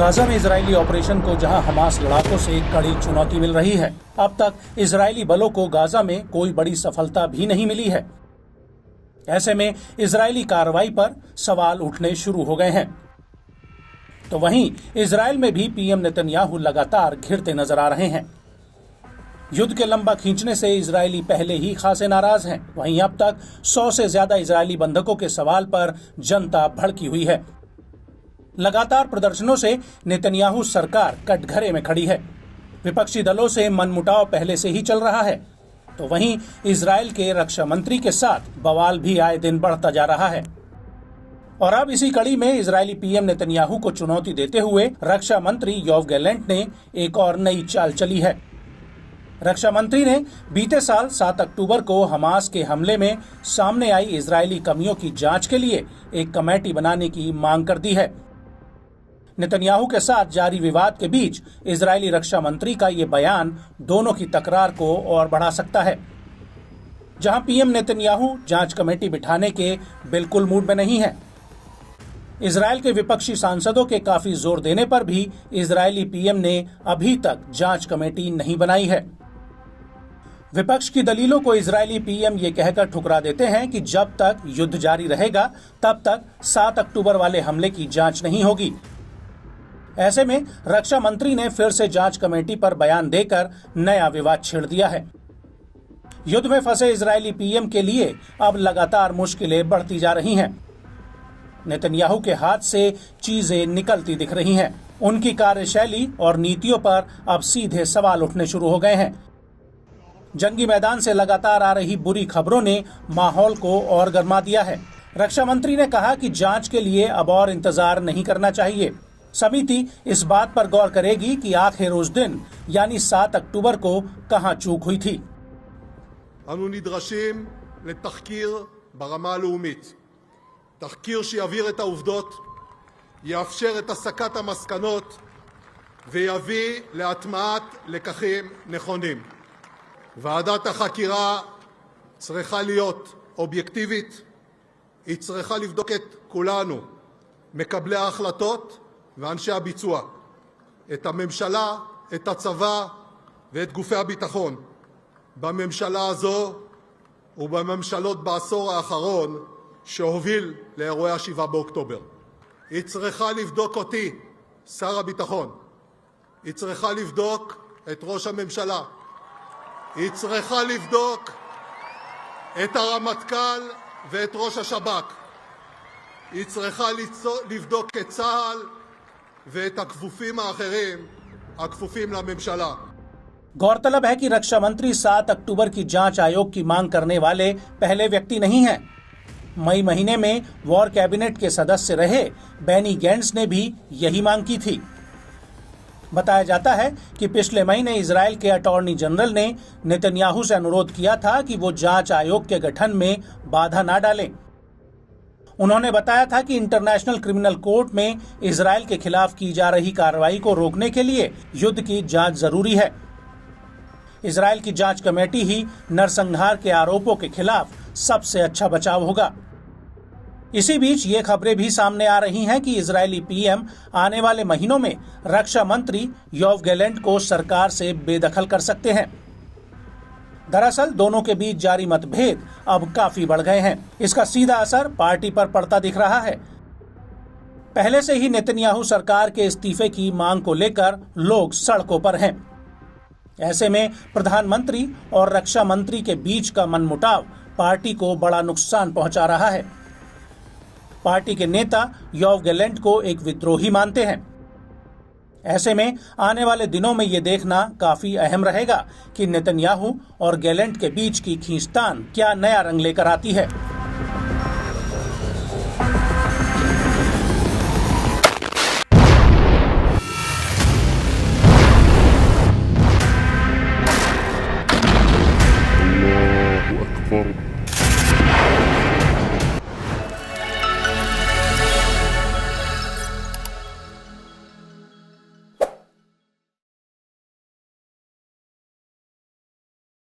Gaza में Israeli operation को जहां हमास लड़ाकों से कड़ी चुनौती मिल रही है, अब तक इजरायली बलों को गाजा में कोई बड़ी सफलता भी नहीं मिली है। ऐसे में इजरायली कार्रवाई पर सवाल उठने शुरू हो गए हैं। तो वहीं इजरायल में भी पीएम नेतन्याहू लगातार घिरते नजर आ रहे हैं। युद्ध के लंबा खींचने से इजरायली पहले ही खासे नाराज हैं। वहीं अब तक 100 से ज्यादा इजरायली बंधकों के सवाल पर जनता भड़की हुई है। लगातार प्रदर्शनों से नेतन्याहू सरकार कटघरे में खड़ी है। विपक्षी दलों से मनमुटाव पहले से ही चल रहा है। तो वहीं इजरायल के रक्षा मंत्री के साथ बवाल भी आए दिन बढ़ता जा रहा है। और अब इसी कड़ी में इजरायली पीएम नेतन्याहू को चुनौती देते हुए रक्षा मंत्री योव गैलेंट ने एक और नई चाल चली है। रक्षा मंत्री ने बीते साल 7 अक्टूबर को हमास के हमले में सामने आई इजरायली कमियों की जांच के लिए एक कमेटी बनाने की मांग कर दी है। नेतन्याहू के साथ जारी विवाद के बीच इजरायली रक्षा मंत्री का ये बयान दोनों की तकरार को और बढ़ा सकता है। जहां पीएम नेतन्याहू जांच कमेटी बिठाने के बिल्कुल मूड में नहीं है। इजरायल के विपक्षी सांसदों के काफी जोर देने पर भी इजरायली पीएम ने अभी तक जांच कमेटी नहीं बनाई है। विपक्ष की दलीलों को इजरायली पीएम ये कहकर ठुकरा देते हैं कि जब तक युद्ध जारी रहेगा तब तक 7 अक्टूबर वाले हमले की जांच नहीं होगी। ऐसे में रक्षा मंत्री ने फिर से जांच कमेटी पर बयान देकर नया विवाद छेड़ दिया है। युद्ध में फंसे इजरायली पीएम के लिए अब लगातार मुश्किलें बढ़ती जा रही हैं। नेतन्याहू के हाथ से चीजें निकलती दिख रही हैं। उनकी कार्यशैली और नीतियों पर अब सीधे सवाल उठने शुरू हो गए हैं। जंगी मैदान से लगातार आ रही बुरी खबरों ने माहौल को और गर्मा दिया है। रक्षा मंत्री ने कहा कि जांच के लिए अब और इंतजार नहीं करना चाहिए। समिति इस बात पर गौर करेगी कि आखिर उस दिन यानी 7 अक्टूबर को कहां चूक हुई थी। אנו נדרשים לתחקיר ברמה הלאומית. תחקיר שיבהיר את העובדות, יאפשר את הסקת המסקנות ויביא להטמעת לקחים נכונים. ועדת החקירה צריכה להיות אובייקטיבית, היא צריכה לבדוק את כולנו, מקבלי ההחלטות ואנשי הביצוע, את הממשלה, את הצבא ואת גופי הביטחון. בממשלה הזו ובממשלות בעשור האחרון שהוביל לאירועי 7 באוקטובר. היא צריכה לבדוק אותי, שר הביטחון. היא צריכה לבדוק את ראש הממשלה. היא צריכה לבדוק את הרמטכ"ל ואת ראש השב"כ. היא צריכה לבדוק את צה"ל ואת הכפופים האחרים, הכפופים לממשלה. गौरतलब है कि रक्षा मंत्री 7 अक्टूबर की जांच आयोग की मांग करने वाले पहले व्यक्ति नहीं हैं। मई महीने में वॉर कैबिनेट के सदस्य रहे बेनी गैंट्स ने भी यही मांग की थी। बताया जाता है कि पिछले महीने इजरायल के अटॉर्नी जनरल ने नेतन्याहू से अनुरोध किया था कि वो जांच आयोग के गठन में बाधा ना डालें। उन्होंने बताया था कि इंटरनेशनल क्रिमिनल कोर्ट में इजरायल के खिलाफ की जा रही कार्रवाई को रोकने के लिए युद्ध की जांच जरूरी है। इजरायल की जांच कमेटी ही नरसंहार के आरोपों के खिलाफ सबसे अच्छा बचाव होगा। इसी बीच ये खबरें भी सामने आ रही हैं कि इजरायली पीएम आने वाले महीनों में रक्षा मंत्री योव गैलेंट को सरकार से बेदखल कर सकते हैं। दरअसल दोनों के बीच जारी मतभेद अब काफी बढ़ गए हैं। इसका सीधा असर पार्टी पर पड़ता दिख रहा है। पहले से ही नेतन्याहू सरकार के इस्तीफे की मांग को लेकर लोग सड़कों पर हैं। ऐसे में प्रधानमंत्री और रक्षा मंत्री के बीच का मनमुटाव पार्टी को बड़ा नुकसान पहुंचा रहा है। पार्टी के नेता योव गैलेंट को एक विद्रोही मानते हैं। ऐसे में आने वाले दिनों में ये देखना काफी अहम रहेगा कि नेतन्याहू और गैलेंट के बीच की खींचतान क्या नया रंग लेकर आती है।